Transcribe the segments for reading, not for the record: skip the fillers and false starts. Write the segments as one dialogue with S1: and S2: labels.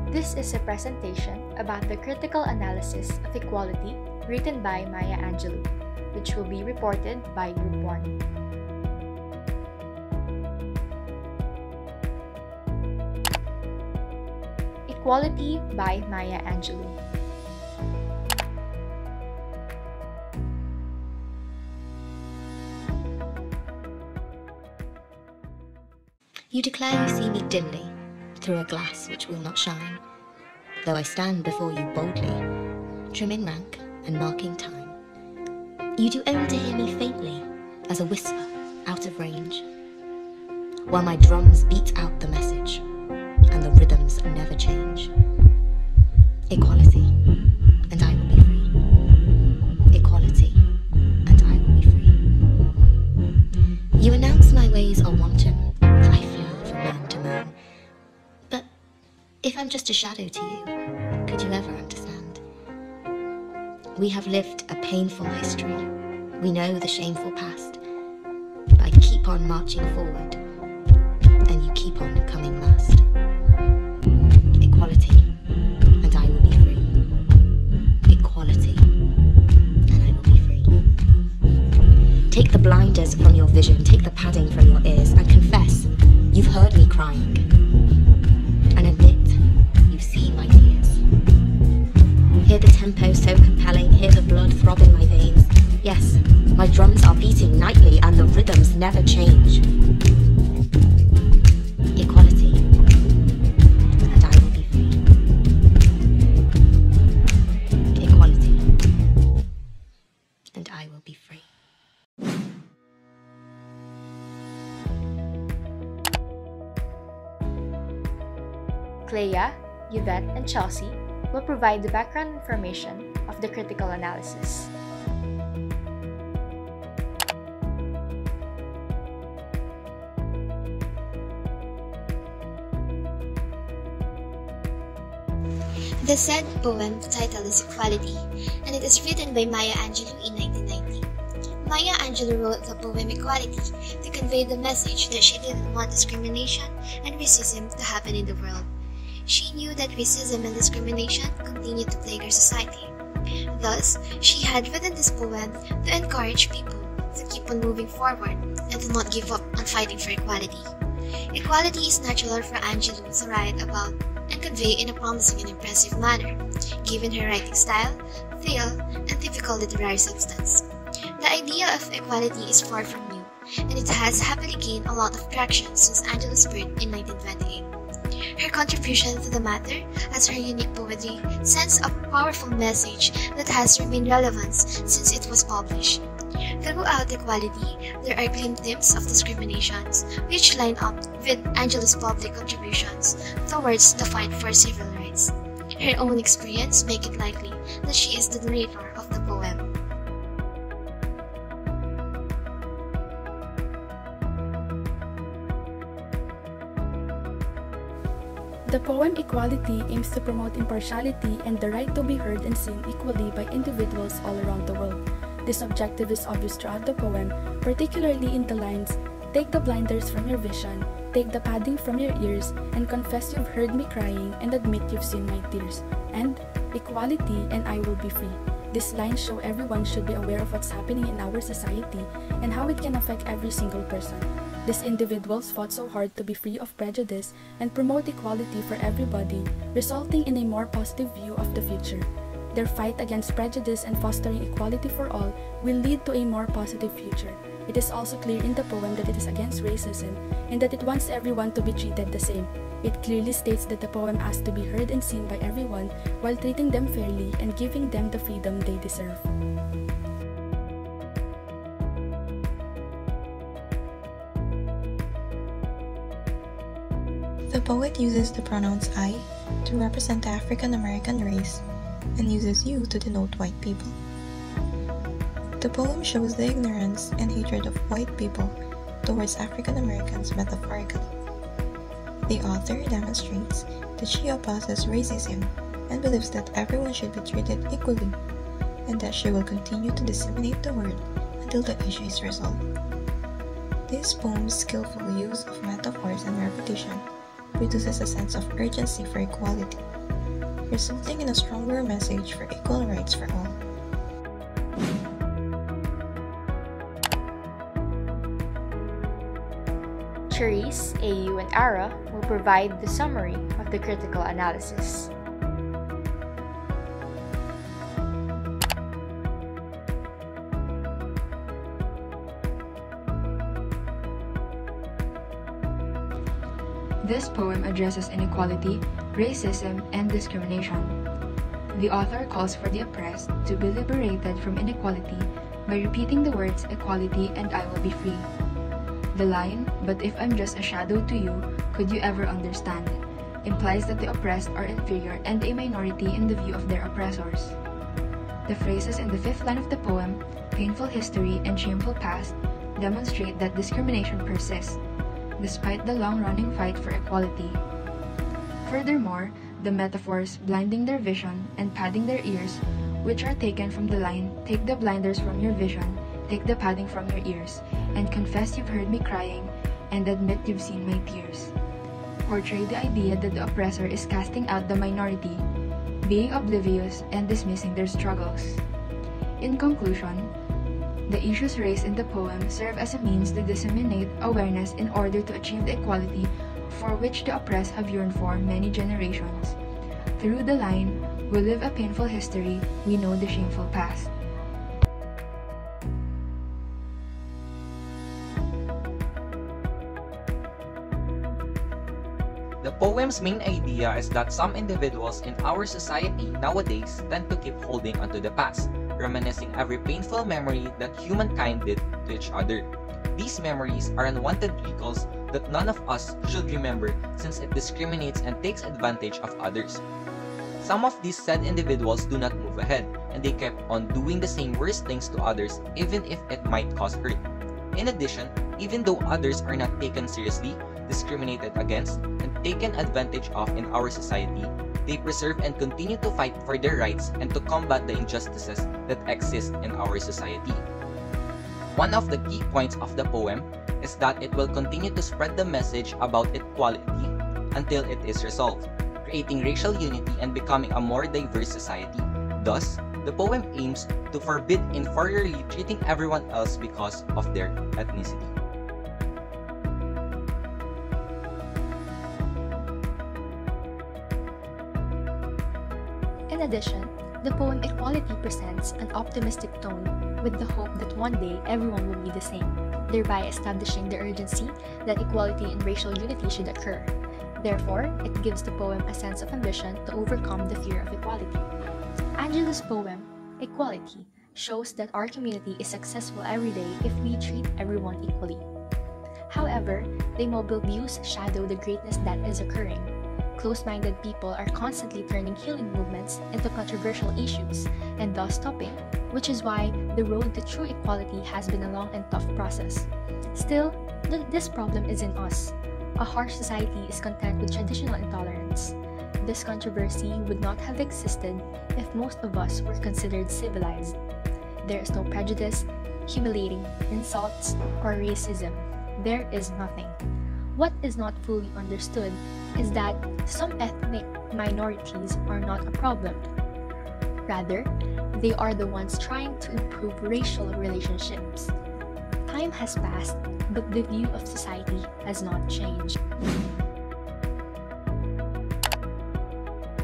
S1: This is a presentation about the critical analysis of equality written by Maya Angelou, which will be reported by Group 1. Equality by Maya Angelou.
S2: You declare you see me dimly, through a glass which will not shine, though I stand before you boldly, trimming rank and marking time. You do only to hear me faintly, as a whisper out of range, while my drums beat out the message, and the rhythms never change. Equality, and I will be free. Equality, and I will be free. You announce my ways are wanton, I fear from man to man. But if I'm just a shadow to you, could you ever understand? We have lived a painful history. We know the shameful past. But I keep on marching forward, and you keep on coming last. Equality, and I will be free. Equality, and I will be free. Take the blinders from your vision, take the padding from your ears, and confess you've heard me crying. And admit you've seen my tears. Hear the tempo so compelling, hear the blood throb in my veins. Yes, my drums are beating nightly and the rhythms never change. Equality, and I will be free. Equality, and I will be free.
S1: Clea, Yvette, and Chelsea will provide the background information of the critical analysis.
S3: The said poem title is Equality, and it is written by Maya Angelou in 1990. Maya Angelou wrote the poem Equality to convey the message that she didn't want discrimination and racism to happen in the world. She knew that racism and discrimination continued to plague our society. Thus, she had written this poem to encourage people to keep on moving forward and to not give up on fighting for equality. Equality is natural for Angelou to write about and convey in a promising and impressive manner, given her writing style, feel, and typical literary substance. The idea of equality is far from new, and it has happily gained a lot of traction since Angelou's birth in 1928. Her contribution to the matter, as her unique poetry, sends a powerful message that has remained relevant since it was published. Throughout Equality, there are glimpses of discriminations, which line up with Angelou's public contributions towards the fight for civil rights. Her own experience make it likely that she is the narrator of the poem.
S4: The poem Equality aims to promote impartiality and the right to be heard and seen equally by individuals all around the world. This objective is obvious throughout the poem, particularly in the lines, "Take the blinders from your vision, take the padding from your ears, and confess you've heard me crying and admit you've seen my tears," and "Equality, and I will be free." These lines show everyone should be aware of what's happening in our society and how it can affect every single person. These individuals fought so hard to be free of prejudice and promote equality for everybody, resulting in a more positive view of the future. Their fight against prejudice and fostering equality for all will lead to a more positive future. It is also clear in the poem that it is against racism and that it wants everyone to be treated the same. It clearly states that the poem asks to be heard and seen by everyone while treating them fairly and giving them the freedom they deserve.
S5: The poet uses the pronouns I to represent the African American race and uses you to denote white people. The poem shows the ignorance and hatred of white people towards African Americans metaphorically. The author demonstrates that she opposes racism and believes that everyone should be treated equally, and that she will continue to disseminate the word until the issue is resolved. This poem's skillful use of metaphors and repetition produces a sense of urgency for equality, resulting in a stronger message for equal rights for all.
S1: Charisse, AU, and Ara will provide the summary of the critical analysis.
S6: This poem addresses inequality, racism, and discrimination. The author calls for the oppressed to be liberated from inequality by repeating the words equality and I will be free. The line, "But if I'm just a shadow to you, could you ever understand?" implies that the oppressed are inferior and a minority in the view of their oppressors. The phrases in the fifth line of the poem, painful history and shameful past, demonstrate that discrimination persists, despite the long-running fight for equality. Furthermore, the metaphors blinding their vision and padding their ears, which are taken from the line, "Take the blinders from your vision, take the padding from your ears, and confess you've heard me crying, and admit you've seen my tears," portray the idea that the oppressor is casting out the minority, being oblivious and dismissing their struggles. In conclusion, the issues raised in the poem serve as a means to disseminate awareness in order to achieve the equality for which the oppressed have yearned for many generations. Through the line, "We live a painful history, we know the shameful past."
S7: The poem's main idea is that some individuals in our society nowadays tend to keep holding onto the past, reminiscing every painful memory that humankind did to each other. These memories are unwanted recalls that none of us should remember since it discriminates and takes advantage of others. Some of these said individuals do not move ahead, and they kept on doing the same worst things to others even if it might cause hurt. In addition, even though others are not taken seriously, discriminated against, and taken advantage of in our society, they preserve and continue to fight for their rights and to combat the injustices that exist in our society. One of the key points of the poem is that it will continue to spread the message about equality until it is resolved, creating racial unity and becoming a more diverse society. Thus, the poem aims to forbid inferiorly treating everyone else because of their ethnicity.
S1: In addition, the poem Equality presents an optimistic tone with the hope that one day everyone will be the same, thereby establishing the urgency that equality and racial unity should occur. Therefore, it gives the poem a sense of ambition to overcome the fear of equality. Angelu's poem, Equality, shows that our community is successful every day if we treat everyone equally. However, the mobile views shadow the greatness that is occurring. Close-minded people are constantly turning healing movements into controversial issues and thus stopping, which is why the road to true equality has been a long and tough process. Still, this problem isn't us. A harsh society is content with traditional intolerance. This controversy would not have existed if most of us were considered civilized. There is no prejudice, humiliating insults, or racism. There is nothing. What is not fully understood is that some ethnic minorities are not a problem. Rather, they are the ones trying to improve racial relationships. Time has passed, but the view of society has not changed.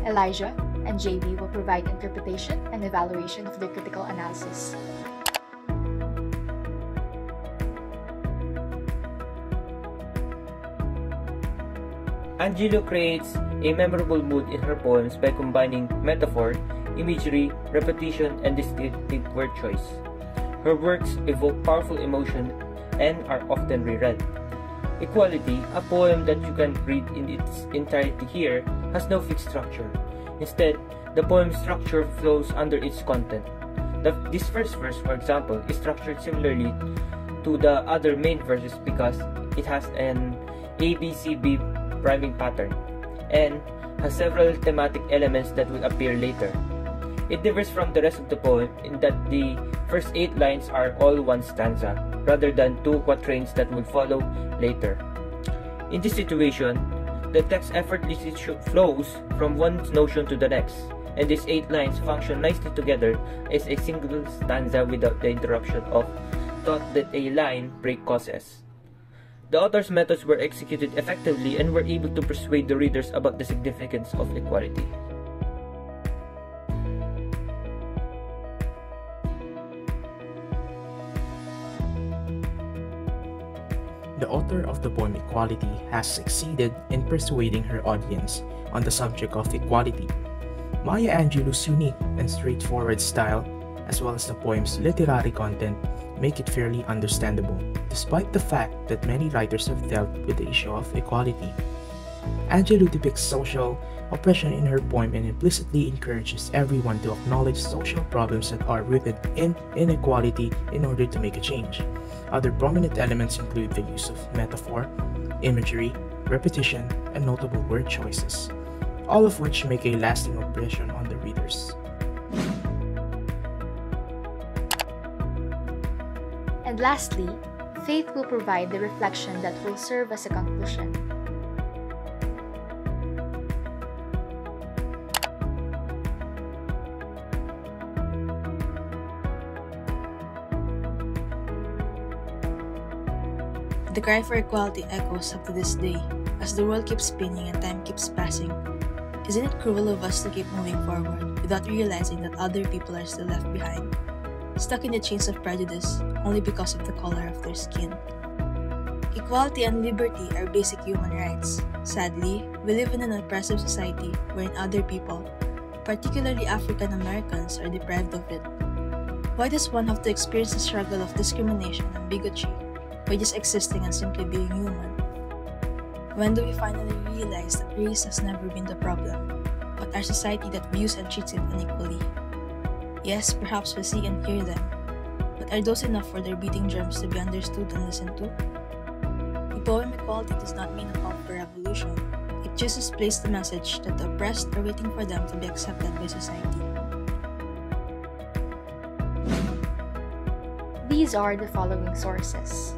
S1: Elijah and JB will provide interpretation and evaluation of the critical analysis.
S8: Angelo creates a memorable mood in her poems by combining metaphor, imagery, repetition, and distinctive word choice. Her works evoke powerful emotion and are often reread. Equality, a poem that you can read in its entirety here, has no fixed structure. Instead, the poem's structure flows under its content. This first verse, for example, is structured similarly to the other main verses because it has an ABCB rhyming pattern and has several thematic elements that will appear later. It differs from the rest of the poem in that the first 8 lines are all one stanza, rather than 2 quatrains that will follow later. In this situation, The text effortlessly flows from one notion to the next, and these 8 lines function nicely together as a single stanza without the interruption of thought that a line break causes. The author's methods were executed effectively and were able to persuade the readers about the significance of equality.
S9: The author of the poem Equality has succeeded in persuading her audience on the subject of equality. Maya Angelou's unique and straightforward style, as well as the poem's literary content, make it fairly understandable, despite the fact that many writers have dealt with the issue of equality. Angelou depicts social oppression in her poem and implicitly encourages everyone to acknowledge social problems that are rooted in inequality in order to make a change. Other prominent elements include the use of metaphor, imagery, repetition, and notable word choices, all of which make a lasting impression on the readers.
S1: And lastly, faith will provide the reflection that will serve as a conclusion.
S10: The cry for equality echoes up to this day, as the world keeps spinning and time keeps passing. Isn't it cruel of us to keep moving forward without realizing that other people are still left behind, stuck in the chains of prejudice only because of the color of their skin? Equality and liberty are basic human rights. Sadly, we live in an oppressive society wherein other people, particularly African Americans, are deprived of it. Why does one have to experience the struggle of discrimination and bigotry by just existing and simply being human? When do we finally realize that race has never been the problem, but our society that views and treats it unequally? Yes, perhaps we see and hear them, but are those enough for their beating drums to be understood and listened to? The poem Equality does not mean a call for revolution. It just displays the message that the oppressed are waiting for them to be accepted by society.
S1: These are the following sources: